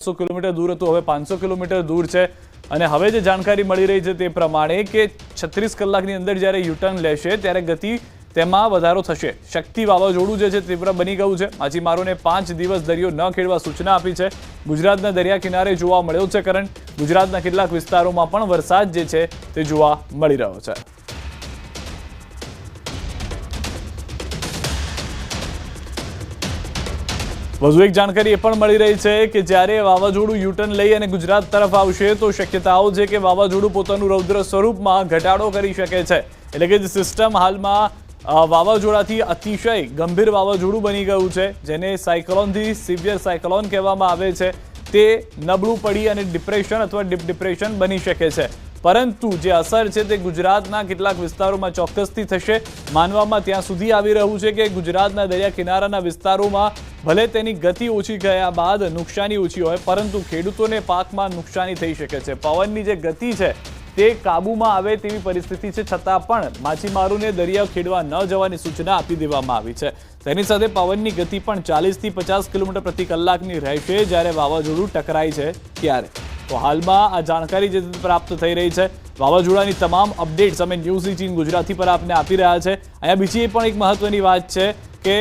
100 kilometre દૂર હતું, હવે 500 કિલોમીટર દૂર છે. અને હવે જે જાણકારી મળી રહી છે તે પ્રમાણે કે 36 કલાકની અંદર જ્યારે યુટર્ન લેશે ત્યારે ગતિ તેમાં વધારો થશે. શક્તિ વાવાઝોડું જે છે તીવ્ર બની ગયું છે. માછીમારોને 5 દિવસ દરિયો ન ખેડવા સૂચના આપી છે. ગુજરાતના દરિયા કિનારે જોવા મળ્યો છે કરંટ. ગુજરાતના કેટલાક વિસ્તારોમાં પણ વરસાદ જે છે તે જોવા મળી રહ્યો છે. વધુ એક જાણકારી એ પણ મળી રહી છે કે જ્યારે વાવાઝોડું યુટર્ન લઈ અને ગુજરાત તરફ આવશે તો શક્યતાઓ છે કે વાવાઝોડું પોતાનું રૌદ્ર સ્વરૂપમાં ઘટાડો કરી શકે છે. એટલે કે સિસ્ટમ હાલમાં વાવાઝોડાથી અતિશય ગંભીર વાવાઝોડું બની ગયું છે, જેને સાયક્લોનથી સિવિયર સાયક્લોન કહેવામાં આવે છે. તે નબળું પડી અને ડિપ્રેશન અથવા ડીપ ડિપ્રેશન બની શકે છે. પરંતુ જે અસર છે તે ગુજરાતના કેટલાક વિસ્તારોમાં ચોક્કસથી થશે. માનવામાં ત્યાં સુધી આવી રહ્યું છે કે ગુજરાતના દરિયા કિનારાના વિસ્તારોમાં ભલે તેની ગતિ ઓછી ગયા બાદ નુકસાની ઓછી હોય, પરંતુ ખેડૂતોને પાકમાં નુકસાની થઈ શકે છે. પવનની જે ગતિ છે તે કાબૂમાં આવે તેવી પરિસ્થિતિ છે, છતાં પણ માછીમારોને દરિયા ખેડવા ન જવાની સૂચના આપી દેવામાં આવી છે. તેની સાથે પવનની ગતિ પણ 40થી 50 કિલોમીટર પ્રતિ કલાકની રહેશે જ્યારે વાવાઝોડું ટકરાય છે ત્યારે. તો હાલમાં આ જાણકારી જે પ્રાપ્ત થઈ રહી છે, વાવાઝોડાની તમામ અપડેટ્સ અમે ન્યૂઝ18 ગુજરાતી પર આપને આપી રહ્યા છે. અહીંયા બીજી પણ એક મહત્વની વાત છે કે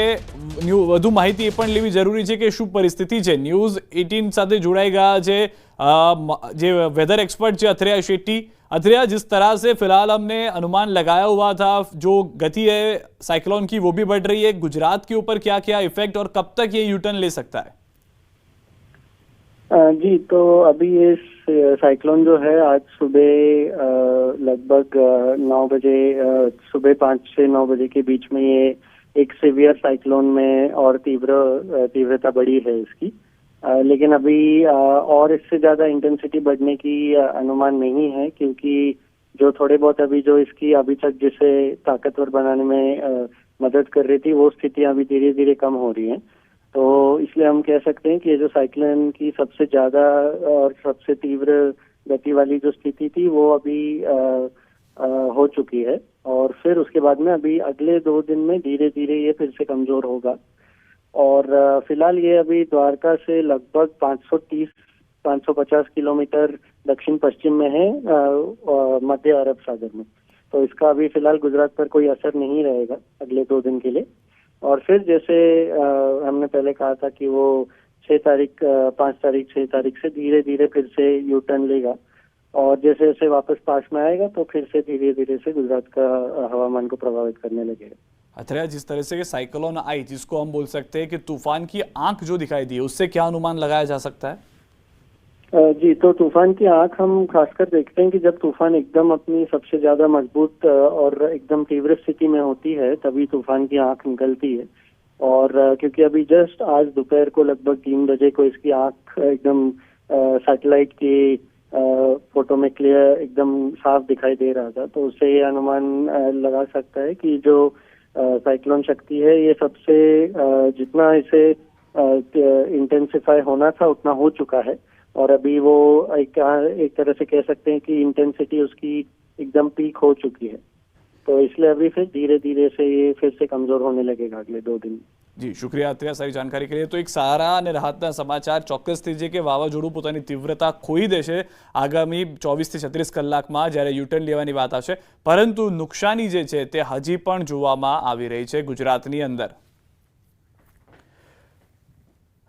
વધુ માહિતી એ પણ લેવી જરૂરી છે કે શું પરિસ્થિતિ છે. न्यूज़18 સાથે જોડાઈ ગયા છે જે वेदर एक्सपर्ट છે अथरिया शेट्टी. अथरिया, जिस तरह से फिलहाल हमने अनुमान लगाया हुआ था, जो गति है साइक्लोन की वो भी बढ़ रही है, गुजरात के ऊपर क्या क्या इफेक्ट और कब तक ये यूटर्न ले सकता है? जी, तो अभी ये साइक्लोन जो है आज सुबह लगभग 9 बजे, सुबह 5 से 9 बजे के बीच में ये एक सीवियर साइक्लोन में और तीव्रता बढ़ी है इसकी. लेकिन अभी और इससे ज़्यादा इंटेंसिटी बढ़ने की अनुमान नहीं है, क्योंकि जो थोड़े बहुत अभी जो इसकी अभी तक जिसे ताकतवर बनाने में मदद कर रही थी वो स्थितियाँ अभी धीरे धीरे कम हो रही हैं. तो इसलिए हम कह सकते हैं कि ये जो साइक्लोन की सबसे ज़्यादा और सबसे तीव्र गति वाली जो स्थिति थी वो अभी हो चुकी है. और फिर उसके बाद में अभी अगले 2 दिन में धीरे धीरे ये फिर से कमज़ोर होगा. और फिलहाल ये अभी द्वारका से लगभग 530-550 किलोमीटर दक्षिण पश्चिम में है मध्य अरब सागर में. तो इसका अभी फिलहाल गुजरात पर कोई असर नहीं रहेगा अगले 2 दिन के लिए. और फिर जैसे हमने पहले कहा था कि वो 5 तारीख 6 तारीख से धीरे धीरे फिर से यू टर्न लेगा, और जैसे जैसे वापस पास में आएगा तो फिर से धीरे धीरे से गुजरात का हवामान को प्रभावित करने लगेगा. अथरिया, जिस तरह से साइक्लोन आई, जिसको हम बोल सकते हैं कि तूफान की आंख जो दिखाई दी, उससे क्या अनुमान लगाया जा सकता है? जी, तो तूफान की आंख हम खासकर देखते हैं कि जब तूफान एकदम अपनी सबसे ज्यादा मजबूत और एकदम तीव्र स्थिति में होती है तभी तूफान की आंख निकलती है. और क्योंकि अभी जस्ट आज दोपहर को लगभग 3 बजे को इसकी आंख एकदम सैटेलाइट की फोटो में क्लियर एकदम साफ दिखाई दे रहा था, तो उससे ये अनुमान लगा सकता है कि जो साइक्लोन शक्ति है ये सबसे जितना इसे इंटेंसिफाई होना था उतना हो चुका है. और अभी वो एक तरह से कह सकते हैं कि इंटेंसिटी उसकी एकदम पीक हो चुकी है. तो इसलिए अभी फिर धीरे धीरे से ये फिर से कमजोर होने लगेगा अगले 2 दिन. જી, શુક્રિયા અત્યારે સારી જાણકારી કરી. તો એક સારા અને રાહતના સમાચાર ચોક્કસથી છે કે વાવાઝોડું પોતાની તીવ્રતા ખોઈ દેશે આગામી 24થી 36 કલાકમાં જ્યારે યુટર્ન લેવાની વાત આવશે. પરંતુ નુકસાની જે છે તે હજી પણ જોવામાં આવી રહી છે ગુજરાતની અંદર.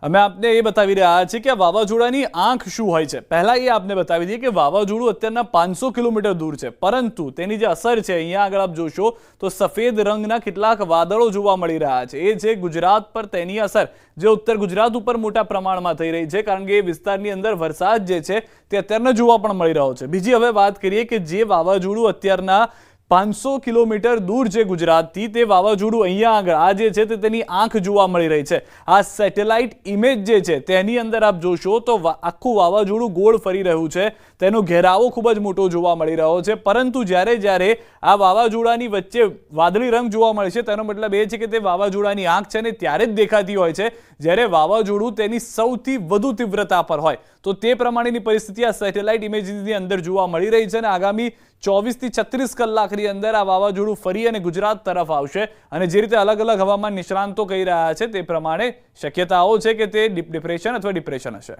અમે આપને એ બતાવી રહ્યા છીએ કે વાવાઝોડાની આંખ શું હોય છે. પહેલા એ આપને બતાવી દઈએ કે વાવાઝોડું અત્યારના 500 કિલોમીટર દૂર છે, પરંતુ તેની જે અસર છે અહીંયા આગળ આપ જોશો તો સફેદ રંગના કેટલાક વાદળો જોવા મળી રહ્યા છે. એ છે ગુજરાત પર તેની અસર, જે ઉત્તર ગુજરાત ઉપર મોટા પ્રમાણમાં થઈ રહી છે, કારણ કે એ વિસ્તારની અંદર વરસાદ જે છે તે અત્યારના જોવા પણ મળી રહ્યો છે. બીજી હવે વાત કરીએ કે જે વાવાઝોડું અત્યારના 500 કિલોમીટર દૂર છે ગુજરાતથી, તે વાવાઝોડું અહીંયા આગળ આ જે છે તે તેની આંખ જોવા મળી રહી છે. આ સેટેલાઇટ ઇમેજ જે છે તેની અંદર આપ જોશો તો આખું વાવાઝોડું ગોળ ફરી રહ્યું છે. તેનો ઘેરાવો ખૂબ જ મોટો જોવા મળી રહ્યો છે. પરંતુ જ્યારે આ વાવાઝોડાની વચ્ચે વાદળી રંગ જોવા મળે છે, તેનો મતલબ એ છે કે તે વાવાઝોડાની આંખ છે ને ત્યારે જ દેખાતી હોય છે જ્યારે વાવાઝોડું તેની સૌથી વધુ તીવ્રતા પર હોય. તો તે પ્રમાણેની પરિસ્થિતિ આ સેટેલાઇટ ઇમેજની અંદર જોવા મળી રહી છે. અને આગામી 24 થી 36 કલાકની અંદર આ વાવાઝોડું ફરી અને ગુજરાત તરફ આવશે. અને જે રીતે અલગ અલગ હવામાન નિષ્ણાંતો કહી રહ્યા છે તે પ્રમાણે શક્યતાઓ છે કે તે ડિપ્રેશન અથવા ડિપ્રેશન હશે.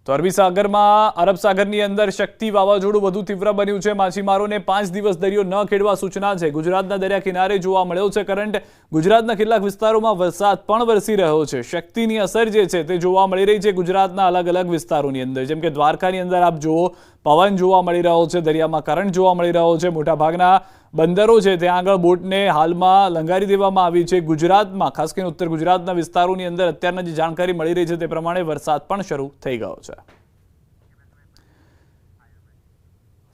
તો અરબી સાગરમાં અરબ સાગરની અંદર શક્તિ વાવાઝોડું વધુ તીવ્ર બન્યું છે। માછીમારોને 5 દિવસ દરિયો ન ખેડવા સૂચના છે। ગુજરાતના દરિયા કિનારે જોવા મળ્યો છે કરંટ। ગુજરાતના કેટલાક વિસ્તારોમાં વરસાદ પણ વરસી રહ્યો છે। શક્તિની અસર જે છે તે જોવા મળી રહી છે ગુજરાતના અલગ અલગ વિસ્તારોની અંદર। જેમ કે દ્વારકાની અંદર આપ જુઓ, પવન જોવા મળી રહ્યો છે, દરિયામાં કરંટ જોવા મળી રહ્યો છે। મોટાભાગના બંદરો છે ત્યાં આગળ બોટને હાલમાં લંગારી દેવામાં આવી છે। ગુજરાતમાં ખાસ કરીને ઉત્તર ગુજરાતના વિસ્તારોની અંદર અત્યારના જે જાણકારી મળી રહી છે તે પ્રમાણે વરસાદ પણ શરૂ થઈ ગયો છે।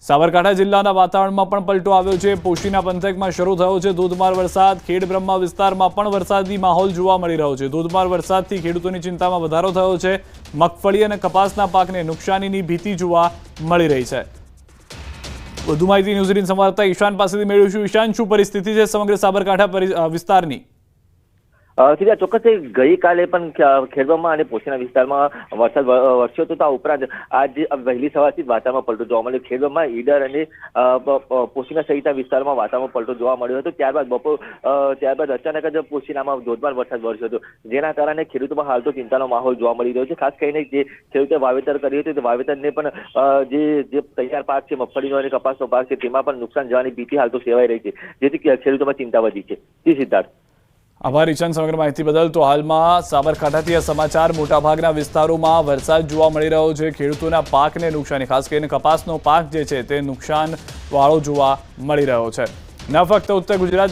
સાબરકાંઠા જિલ્લાના વાતાવરણમાં પણ પલટો આવ્યો છે। પોશીના પંથકમાં શરૂ થયો છે ધોધમાર વરસાદ। ખેડબ્રહ્મા વિસ્તારમાં પણ વરસાદી માહોલ જોવા મળી રહ્યો છે। ધોધમાર વરસાદથી ખેડૂતોની ચિંતામાં વધારો થયો છે। મગફળી અને કપાસના પાકને નુકસાનીની ભીતિ જોવા મળી રહી છે। વધુ માહિતી ન્યૂઝ 18 સંવાદદાતા ઈશાન પાસેથી મેળવીશું। ઈશાન, શું પરિસ્થિતિ છે સમગ્ર સાબરકાંઠા વિસ્તારની? સીધા ચોક્કસ ગઈકાલે પણ ખેડબ્રહ્મા અને પોશીના વિસ્તારમાં વરસાદ વરસ્યો હતો। આ ઉપરાંત આજે વહેલી સવારથી વાતાવરણમાં પલટો જોવા મળ્યો। ખેડબ્રહ્મા, ઈડર અને પોશીના સહિતના વિસ્તારમાં વાતાવરણમાં પલટો જોવા મળ્યો હતો। ત્યારબાદ અચાનક જ પોશીનામાં ધોધમાર વરસાદ વરસ્યો હતો, જેના કારણે ખેડૂતોમાં હાલ તો ચિંતાનો માહોલ જોવા મળી રહ્યો છે। ખાસ કરીને જે ખેડૂતે વાવેતર કર્યું હતું તે વાવેતરને પણ જે તૈયાર પાક છે, મગફળીનો અને કપાસનો પાક છે, તેમાં પણ નુકસાન જવાની ભીતિ હાલ તો સેવાઈ રહી છે, જેથી ખેડૂતોમાં ચિંતા વધી છે। જી સિદ્ધાર્થ। આભાર ઈશાન સમગ્ર માહિતી બદલ। તો હાલમાં સાબરકાંઠાથી આ સમાચાર। મોટાભાગના વિસ્તારોમાં વરસાદ જોવા મળી રહ્યો છે। ખેડૂતોના પાકને નુકસાની, ખાસ કરીને કપાસનો પાક જે છે તે નુકસાન વાળો જોવા મળી રહ્યો છે। ન ફક્ત ઉત્તર ગુજરાત